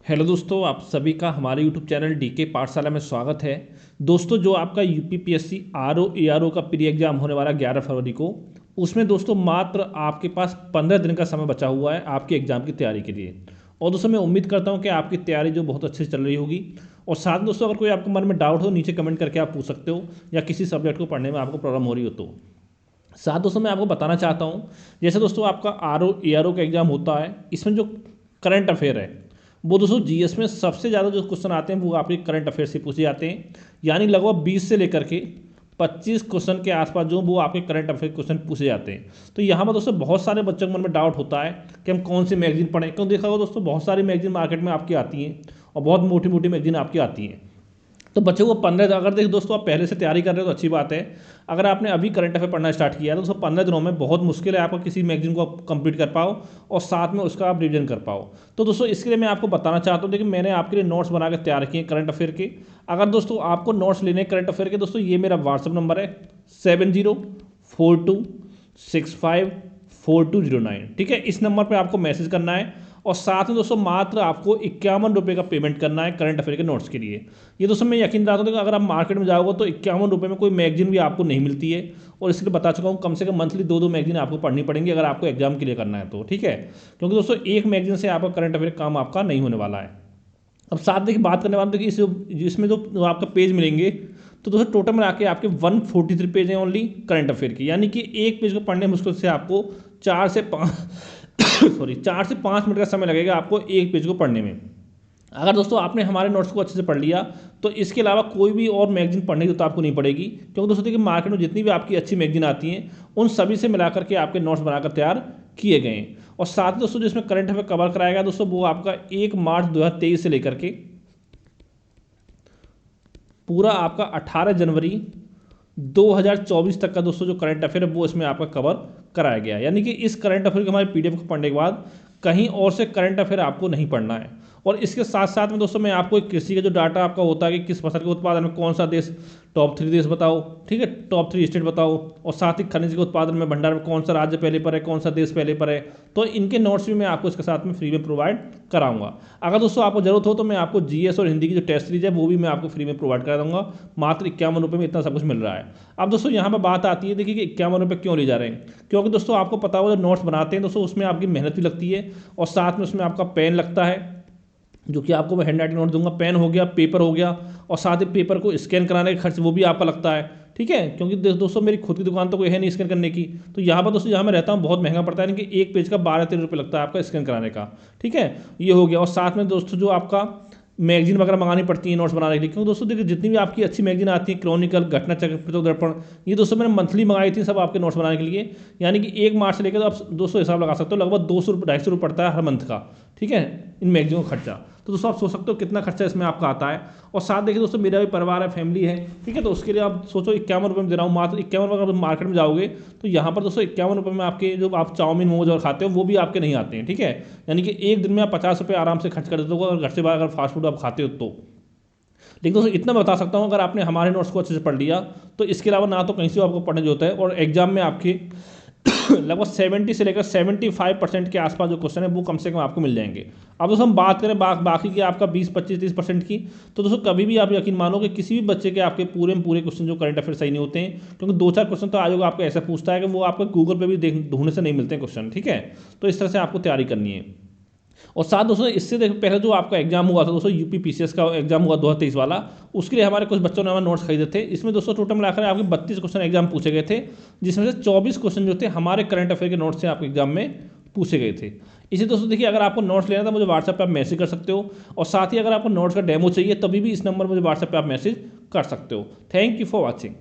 Hello दोस्तों, आप सभी का हमारे यूट्यूब चैनल डीके पाठशाला में स्वागत है। दोस्तों, जो आपका यूपीपीएससी आरओ एआरओ का प्री एग्जाम होने वाला 11 फरवरी को, उसमें दोस्तों मात्र आपके पास 15 दिन का समय बचा हुआ है आपके एग्जाम की तैयारी के लिए। और दोस्तों मैं उम्मीद करता हूं कि आपकी तैयारी जो बहुत अच्छे से चल रही होगी। और साथ में दोस्तों, अगर कोई आपके मन में डाउट हो, नीचे कमेंट करके आप पूछ सकते हो, या किसी सब्जेक्ट को पढ़ने में आपको प्रॉब्लम हो रही हो तो। साथ दोस्तों मैं आपको बताना चाहता हूँ, जैसे दोस्तों आपका आरओ एआरओ का एग्जाम होता है, इसमें जो करंट अफेयर है वो दोस्तों जीएस में सबसे ज़्यादा जो क्वेश्चन आते हैं वो आपके करंट अफेयर से पूछे जाते हैं। यानी लगभग 20 से लेकर के 25 क्वेश्चन के आसपास जो वो आपके करंट अफेयर क्वेश्चन पूछे जाते हैं। तो यहाँ पर दोस्तों बहुत सारे बच्चों के मन में डाउट होता है कि हम कौन सी मैगजीन पढ़ें। क्यों, देखा होगा दोस्तों बहुत सारी मैगजीन मार्केट में आपकी आती हैं और बहुत मोटी मोटी मैगजीन आपकी आती हैं। तो बच्चों को 15, अगर देखो दोस्तों आप पहले से तैयारी कर रहे हो तो अच्छी बात है। अगर आपने अभी करंट अफेयर पढ़ना स्टार्ट किया है तो दोस्तों 15 दिनों में बहुत मुश्किल है आपको किसी मैगजीन को कंप्लीट कर पाओ और साथ में उसका आप रिवीजन कर पाओ। तो दोस्तों इसके लिए मैं आपको बताना चाहता हूँ, देखिए मैंने आपके लिए नोट्स बना कर तैयार किए करंट अफेयर के। अगर दोस्तों आपको नोट्स लेने करंट अफेयर के, दोस्तों ये मेरा व्हाट्सअप नंबर है 7042654209। ठीक है, इस नंबर पर आपको मैसेज करना है और साथ में दोस्तों मात्र आपको 51 रुपये का पेमेंट करना है करंट अफेयर के नोट्स के लिए। ये दोस्तों मैं यकीन दिलाता हूँ कि अगर आप मार्केट में जाओगे तो 51 रुपये में कोई मैगजीन भी आपको नहीं मिलती है। और इसलिए बता चुका हूँ, कम से कम मंथली 2-2 मैगजीन आपको पढ़नी पड़ेंगी अगर आपको एग्जाम के लिए करना है तो। ठीक है, क्योंकि दोस्तों एक मैगजीन से आपका करंट अफेयर काम आपका नहीं होने वाला है। अब साथ देखिए बात करने वाले, देखिए इसमें जो आपका पेज मिलेंगे तो दोस्तों टोटल मिला के आपके 143 पेज हैं ओनली करंट अफेयर की। यानी कि एक पेज को पढ़ने मुश्किल से आपको 4 से 5 मिनट का समय लगेगा आपको एक पेज को पढ़ने में। अगर दोस्तों आपने हमारे नोट्स को अच्छे से पढ़ लिया तो इसके अलावा कोई भी और मैगजीन पढ़ने की जरूरत आपको नहीं पड़ेगी। क्योंकि दोस्तों देखिए मार्केट में जितनी भी आपकी अच्छी मैगजीन आती हैं उन सभी से मिलाकर के आपके नोट्स बनाकर तैयार किए गए हैं। और साथ ही दोस्तों जिसमें करंट अफेयर कवर कराएगा दोस्तों वो आपका 1 मार्च 2023 से लेकर के पूरा आपका 18 जनवरी 2024 तक का दोस्तों जो करंट अफेयर है वो इसमें आपका कवर कराया गया है। यानी कि इस करंट अफेयर के हमारे पीडीएफ को पढ़ने के बाद कहीं और से करंट अफेयर आपको नहीं पढ़ना है। और इसके साथ साथ में दोस्तों मैं आपको एक कृषि का जो डाटा आपका होता है कि किस फसल के उत्पादन में कौन सा देश टॉप 3 देश बताओ, ठीक है, टॉप 3 स्टेट बताओ। और साथ ही खनिज के उत्पादन में भंडार में कौन सा राज्य पहले पर है, कौन सा देश पहले पर है। तो इनके नोट्स भी मैं आपको इसके साथ में फ्री में प्रोवाइड कराऊंगा। अगर दोस्तों आपको जरूरत हो तो मैं आपको जीएस और हिंदी की जो टेस्ट सीरीज है वो भी मैं आपको फ्री में प्रोवाइड करा दूंगा। मात्र 51 रुपये में इतना सब कुछ मिल रहा है। अब दोस्तों यहाँ पर बात आती है, देखिए कि 51 रुपये क्यों ले जा रहे हैं। क्योंकि दोस्तों आपको पता होगा जो नोट्स बनाते हैं दोस्तों उसमें आपकी मेहनत भी लगती है और साथ में उसमें आपका पेन लगता है, जो कि आपको मैं हैंड राइटिंग नोट दूंगा। पेन हो गया, पेपर हो गया, और साथ ही पेपर को स्कैन कराने का खर्च वो भी आपका लगता है। ठीक है, क्योंकि दोस्तों मेरी खुद की दुकान तो कोई है नहीं स्कैन करने की। तो यहाँ पर दोस्तों जहाँ मैं रहता हूँ बहुत महंगा पड़ता है, यानी कि एक पेज का 12-13 रुपये लगता है आपका स्कैन कराने का। ठीक है, ये हो गया। और साथ में दोस्तों जो आपका मैगजीन वगैरह मंगानी पड़ती है नोट्स बनाने के लिए। क्योंकि दोस्तों देखिए जितनी भी आपकी अच्छी मैगजीन आती है, क्रॉनिकल, घटना चक्र, प्रत्येक दर्पण, ये दोस्तों मैंने मंथली मंगाई थी सब आपके नोट्स बनाने के लिए। यानी कि 1 मार्च से लेकर तो आप दोस्तों हिसाब लगा सकते हो, लगभग 200-250 रुपये पड़ता है हर मंथ का। ठीक है, इन मैगजीनों का खर्चा। तो दोस्तों आप सोच सकते हो कितना खर्चा इसमें आपका आता है। और साथ देखिए दोस्तों मेरा भी परिवार है, फैमिली है। ठीक है, तो उसके लिए आप सोचो 51 रुपये में दे रहा हूँ, मात्र 51 रुपये। अगर मार्केट में जाओगे तो यहाँ पर दोस्तों 51 रुपये में आपके जो आप चाउमीन मोमोज और खाते हो वो भी आपके नहीं आते हैं। ठीक है, यानी कि एक दिन में आप 50 रुपये आराम से खर्च कर देते हो अगर घर से बाहर अगर फास्ट फूड आप खाते हो तो। लेकिन दोस्तों इतना मैं बता सकता हूँ, अगर आपने हमारे नोट्स को अच्छे से पढ़ लिया तो इसके अलावा ना तो कहीं से आपको पढ़ने जो होता है। और एग्जाम में आपके लगभग 70 से लेकर 75% के आसपास जो क्वेश्चन है वो कम से कम आपको मिल जाएंगे। अब दोस्तों हम बात करें बाकी की आपका 20-25-30% की, तो दोस्तों कभी भी आप यकीन मानो कि किसी भी बच्चे के आपके पूरे में पूरे क्वेश्चन जो करंट अफेयर सही नहीं होते हैं। क्योंकि 2-4 क्वेश्चन तो आज आपको ऐसा पूछता है कि वो आपको गूगल पे भी ढूंढने से नहीं मिलते हैं क्वेश्चन। ठीक है, तो इस तरह से आपको तैयारी करनी है। और साथ दोस्तों इससे देखो पहले जो आपका एग्जाम हुआ था दोस्तों यूपीपीसीएस का एग्जाम हुआ 2023 वाला, उसके लिए हमारे कुछ बच्चों ने हमारे नोट्स खरीदे थे। इसमें दोस्तों टोटल मिलाकर आपके 32 क्वेश्चन एग्जाम पूछे गए थे, जिसमें से 24 क्वेश्चन जो थे हमारे करंट अफेयर के नोट्स से आपके एग्जाम में पूछे गए थे। इसी दोस्तों देखिए अगर आपको नोट्स लेना था मुझे व्हाट्सएप पर आप मैसेज कर सकते हो। और साथ ही अगर आपको नोट्स का डेमो चाहिए तभी भी इस नंबर पर मुझे व्हाट्सएप पर आप मैसेज कर सकते हो। Thank you for watching.